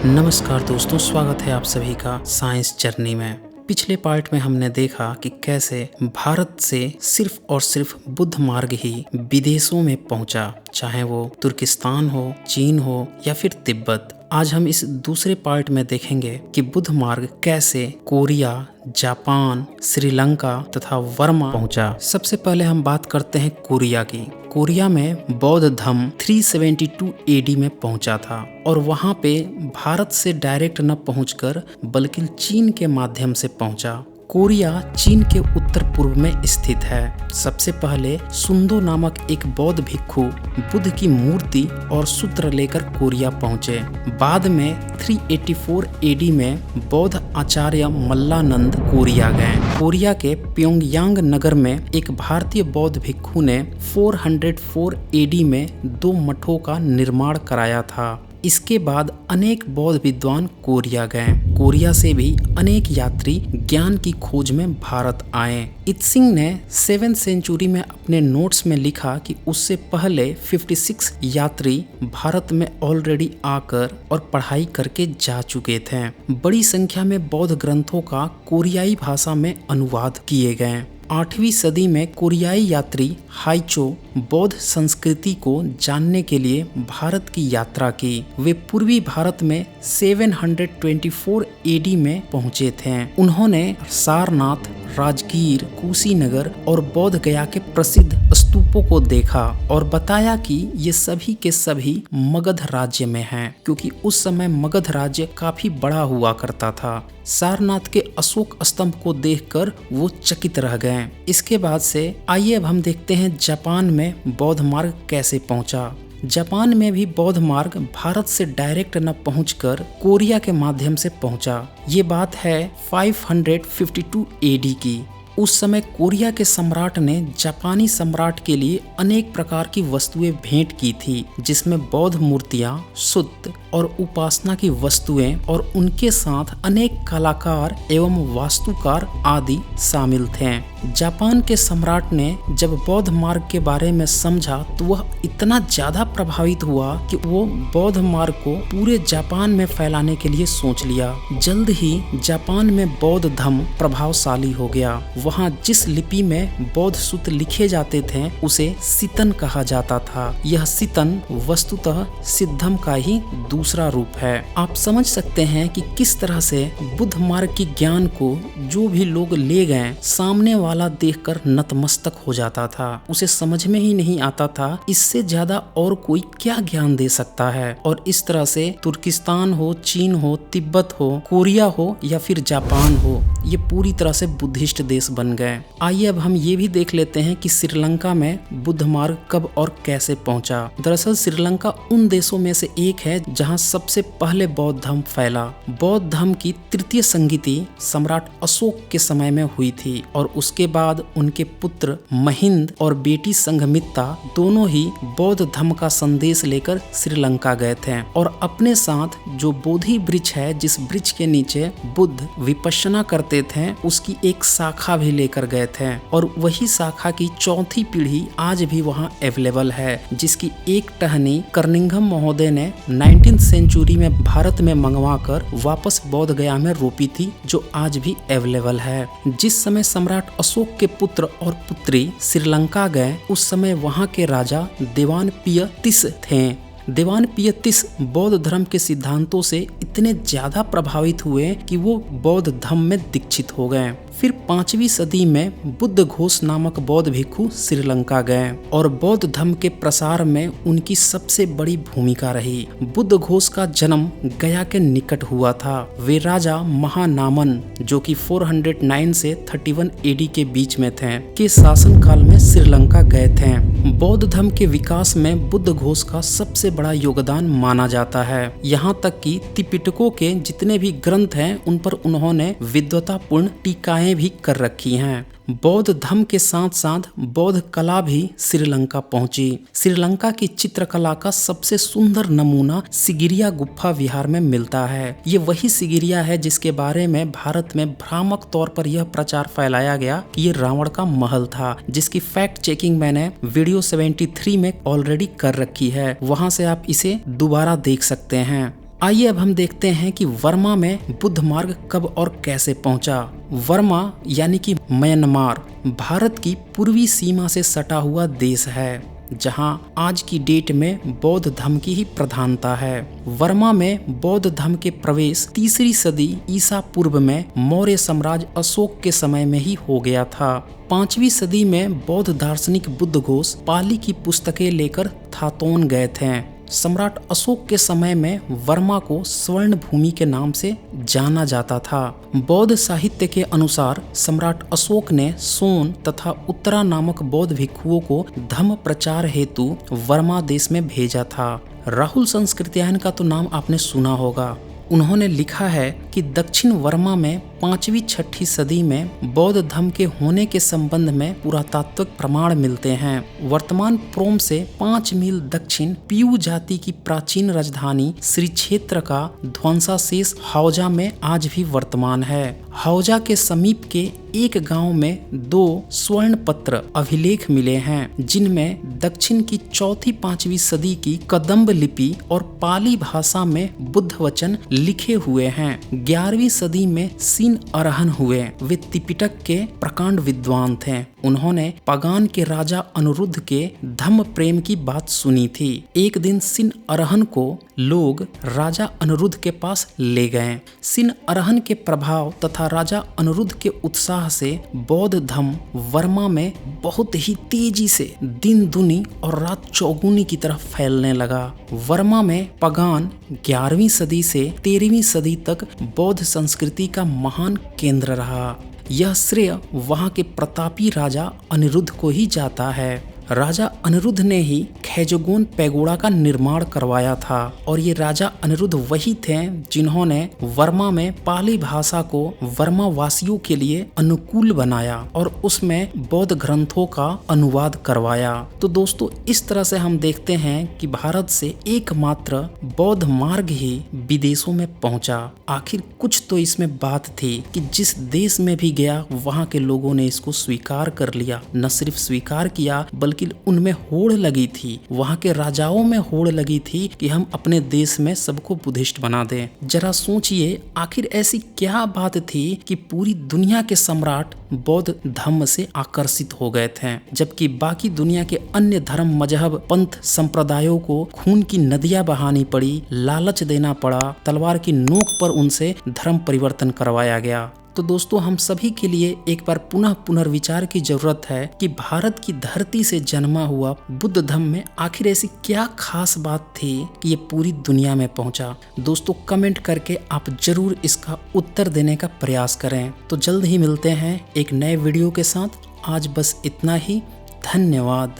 नमस्कार दोस्तों, स्वागत है आप सभी का साइंस जर्नी में। पिछले पार्ट में हमने देखा कि कैसे भारत से सिर्फ और सिर्फ बुद्ध मार्ग ही विदेशों में पहुंचा, चाहे वो तुर्किस्तान हो, चीन हो या फिर तिब्बत। आज हम इस दूसरे पार्ट में देखेंगे कि बुद्ध मार्ग कैसे कोरिया, जापान, श्रीलंका तथा वर्मा पहुंचा। सबसे पहले हम बात करते हैं कोरिया की। कोरिया में बौद्ध धर्म 372 एडी में पहुंचा था और वहां पे भारत से डायरेक्ट न पहुंचकर बल्कि चीन के माध्यम से पहुंचा। कोरिया चीन के उत्तर पूर्व में स्थित है। सबसे पहले सुंदो नामक एक बौद्ध भिक्षु बुद्ध की मूर्ति और सूत्र लेकर कोरिया पहुंचे। बाद में 384 एडी में बौद्ध आचार्य मल्लानंद कोरिया गए। कोरिया के प्योंगयांग नगर में एक भारतीय बौद्ध भिक्षु ने 404 एडी में 2 मठों का निर्माण कराया था। इसके बाद अनेक बौद्ध विद्वान कोरिया गए। कोरिया से भी अनेक यात्री ज्ञान की खोज में भारत आए। इत्सिंग ने 7th सेंचुरी में अपने नोट्स में लिखा कि उससे पहले 56 यात्री भारत में ऑलरेडी आकर और पढ़ाई करके जा चुके थे। बड़ी संख्या में बौद्ध ग्रंथों का कोरियाई भाषा में अनुवाद किए गए। 8वीं सदी में कोरियाई यात्री हाइचो बौद्ध संस्कृति को जानने के लिए भारत की यात्रा की। वे पूर्वी भारत में 724 एडी में पहुंचे थे। उन्होंने सारनाथ, राजगीर, कुशीनगर और बोध गया के प्रसिद्ध स्तूपों को देखा और बताया कि ये सभी के सभी मगध राज्य में हैं, क्योंकि उस समय मगध राज्य काफी बड़ा हुआ करता था। सारनाथ के अशोक स्तंभ को देखकर वो चकित रह गए। इसके बाद से आइए अब हम देखते हैं जापान में बौद्ध मार्ग कैसे पहुंचा। जापान में भी बौद्ध मार्ग भारत से डायरेक्ट न पहुंचकर कोरिया के माध्यम से पहुंचा। ये बात है 552 एडी की। उस समय कोरिया के सम्राट ने जापानी सम्राट के लिए अनेक प्रकार की वस्तुएं भेंट की थी, जिसमें बौद्ध मूर्तियां, सुत्त और उपासना की वस्तुएं और उनके साथ अनेक कलाकार एवं वास्तुकार आदि शामिल थे। जापान के सम्राट ने जब बौद्ध मार्ग के बारे में समझा तो वह इतना ज्यादा प्रभावित हुआ कि वो बौद्ध मार्ग को पूरे जापान में फैलाने के लिए सोच लिया। जल्द ही जापान में बौद्ध धर्म प्रभावशाली हो गया। वहाँ जिस लिपि में बौद्ध सूत्र लिखे जाते थे उसे सितन कहा जाता था। यह सितन वस्तुतः सिद्धम का ही दूसरा रूप है। आप समझ सकते हैं कि किस तरह से बुद्ध मार्ग की ज्ञान को जो भी लोग ले गए, सामने वाला देखकर नतमस्तक हो जाता था। उसे समझ में ही नहीं आता था इससे ज्यादा और कोई क्या ज्ञान दे सकता है। और इस तरह से तुर्किस्तान हो, चीन हो, तिब्बत हो, कोरिया हो या फिर जापान हो, ये पूरी तरह से बुद्धिस्ट देश बन गए। आइए अब हम ये भी देख लेते हैं कि श्रीलंका में बुद्ध मार्ग कब और कैसे पहुंचा। दरअसल श्रीलंका उन देशों में से एक है जहां सबसे पहले बौद्ध धर्म फैला। बौद्ध धर्म की तृतीय संगीति सम्राट अशोक के समय में हुई थी और उसके बाद उनके पुत्र महिंद और बेटी संघमित्ता दोनों ही बौद्ध धर्म का संदेश लेकर श्रीलंका गए थे और अपने साथ जो बोधि वृक्ष है, जिस वृक्ष के नीचे बुद्ध विपश्यना करते थे, उसकी एक शाखा भी लेकर गए थे और वही शाखा की चौथी पीढ़ी आज भी वहां अवेलेबल है, जिसकी एक टहनी कर्निंघम महोदय ने 19th सेंचुरी में भारत में मंगवाकर वापस बोध गया में रोपी थी, जो आज भी अवेलेबल है। जिस समय सम्राट अशोक के पुत्र और पुत्री श्रीलंका गए, उस समय वहां के राजा देवान पियतिस थे। देवान पियतिस बौद्ध धर्म के सिद्धांतों से इतने ज्यादा प्रभावित हुए कि वो बौद्ध धर्म में दीक्षित हो गए। फिर 5वीं सदी में बुद्ध घोष नामक बौद्ध भिक्षु श्रीलंका गए और बौद्ध धर्म के प्रसार में उनकी सबसे बड़ी भूमिका रही। बुद्ध घोष का जन्म गया के निकट हुआ था। वे राजा महानामन, जो कि 409 से 31 एडी के बीच में थे, के शासन काल में श्रीलंका गए थे। बौद्ध धर्म के विकास में बुद्ध घोष का सबसे बड़ा योगदान माना जाता है। यहाँ तक कि त्रिपिटकों के जितने भी ग्रंथ हैं उन पर उन्होंने विद्वतापूर्ण टीकाएं भी कर रखी हैं। बौद्ध धर्म के साथ साथ बौद्ध कला भी श्रीलंका पहुंची। श्रीलंका की चित्रकला का सबसे सुंदर नमूना सिगिरिया गुफा विहार में मिलता है। ये वही सिगिरिया है जिसके बारे में भारत में भ्रामक तौर पर यह प्रचार फैलाया गया कि ये रावण का महल था, जिसकी फैक्ट चेकिंग मैंने वीडियो 73 में ऑलरेडी कर रखी है। वहां से आप इसे दोबारा देख सकते हैं। आइए अब हम देखते हैं कि वर्मा में बुद्ध मार्ग कब और कैसे पहुंचा। वर्मा यानी कि म्यांमार भारत की पूर्वी सीमा से सटा हुआ देश है, जहां आज की डेट में बौद्ध धर्म की ही प्रधानता है। वर्मा में बौद्ध धर्म के प्रवेश 3री सदी ईसा पूर्व में मौर्य सम्राट अशोक के समय में ही हो गया था। 5वीं सदी में बौद्ध दार्शनिक बुद्धघोष पाली की पुस्तकें लेकर थातोन गए थे। सम्राट अशोक के समय में वर्मा को स्वर्ण भूमि के नाम से जाना जाता था। बौद्ध साहित्य के अनुसार सम्राट अशोक ने सोन तथा उत्तरा नामक बौद्ध भिक्षुओं को धर्म प्रचार हेतु वर्मा देश में भेजा था। राहुल संस्कृत्यायन का तो नाम आपने सुना होगा। उन्होंने लिखा है कि दक्षिण वर्मा में 5वीं-6ठी सदी में बौद्ध धर्म के होने के संबंध में पुरातात्विक प्रमाण मिलते हैं। वर्तमान प्रोम से 5 मील दक्षिण पियू जाति की प्राचीन राजधानी श्री क्षेत्र का ध्वंसाशेष हौजा में आज भी वर्तमान है। हौजा के समीप के एक गांव में 2 स्वर्ण पत्र अभिलेख मिले हैं, जिनमें दक्षिण की 4वीं-5वीं सदी की कदम्ब लिपि और पाली भाषा में बुद्ध वचन लिखे हुए हैं। 11वीं सदी में सिन अरहन हुए। वे त्रिपिटक के प्रकांड विद्वान थे। उन्होंने पागान के राजा अनिरुद्ध के धम्म प्रेम की बात सुनी थी। एक दिन सिन अरहन को लोग राजा अनिरुद्ध के पास ले गए। सिन अरहन के प्रभाव तथा राजा अनिरुद्ध के उत्साह से बौद्ध धर्म वर्मा में बहुत ही तेजी से दिन दुनी और रात चौगुनी की तरफ फैलने लगा। वर्मा में पागान 11वीं सदी से 13वीं सदी तक बौद्ध संस्कृति का महान केंद्र रहा। यह श्रेय वहां के प्रतापी राजा अनिरुद्ध को ही जाता है। राजा अनिरुद्ध ने ही खैजोगोन पैगोड़ा का निर्माण करवाया था और ये राजा अनिरुद्ध वही थे जिन्होंने वर्मा में पाली भाषा को वर्मा वासियों के लिए अनुकूल बनाया और उसमें बौद्ध ग्रंथों का अनुवाद करवाया। तो दोस्तों, इस तरह से हम देखते हैं कि भारत से एकमात्र बौद्ध मार्ग ही विदेशों में पहुंचा। आखिर कुछ तो इसमें बात थी कि जिस देश में भी गया वहां के लोगों ने इसको स्वीकार कर लिया। न सिर्फ स्वीकार किया बल्कि उनमें होड़ लगी थी, वहां के राजाओं में होड़ लगी थी कि हम अपने देश में सबको बुद्धिस्ट बना दें। जरा सोचिए, आखिर ऐसी क्या बात थी कि पूरी दुनिया के सम्राट बौद्ध धर्म से आकर्षित हो गए थे, जबकि बाकी दुनिया के अन्य धर्म, मजहब, पंथ संप्रदायों को खून की नदियां बहानी पड़ी, लालच देना पड़ा, तलवार की नोक पर उनसे धर्म परिवर्तन करवाया गया। तो दोस्तों, हम सभी के लिए एक बार पुनः पुनर्विचार की जरूरत है कि भारत की धरती से जन्मा हुआ बुद्ध धर्म में आखिर ऐसी क्या खास बात थी कि ये पूरी दुनिया में पहुंचा। दोस्तों, कमेंट करके आप जरूर इसका उत्तर देने का प्रयास करें। तो जल्द ही मिलते हैं एक नए वीडियो के साथ। आज बस इतना ही। धन्यवाद।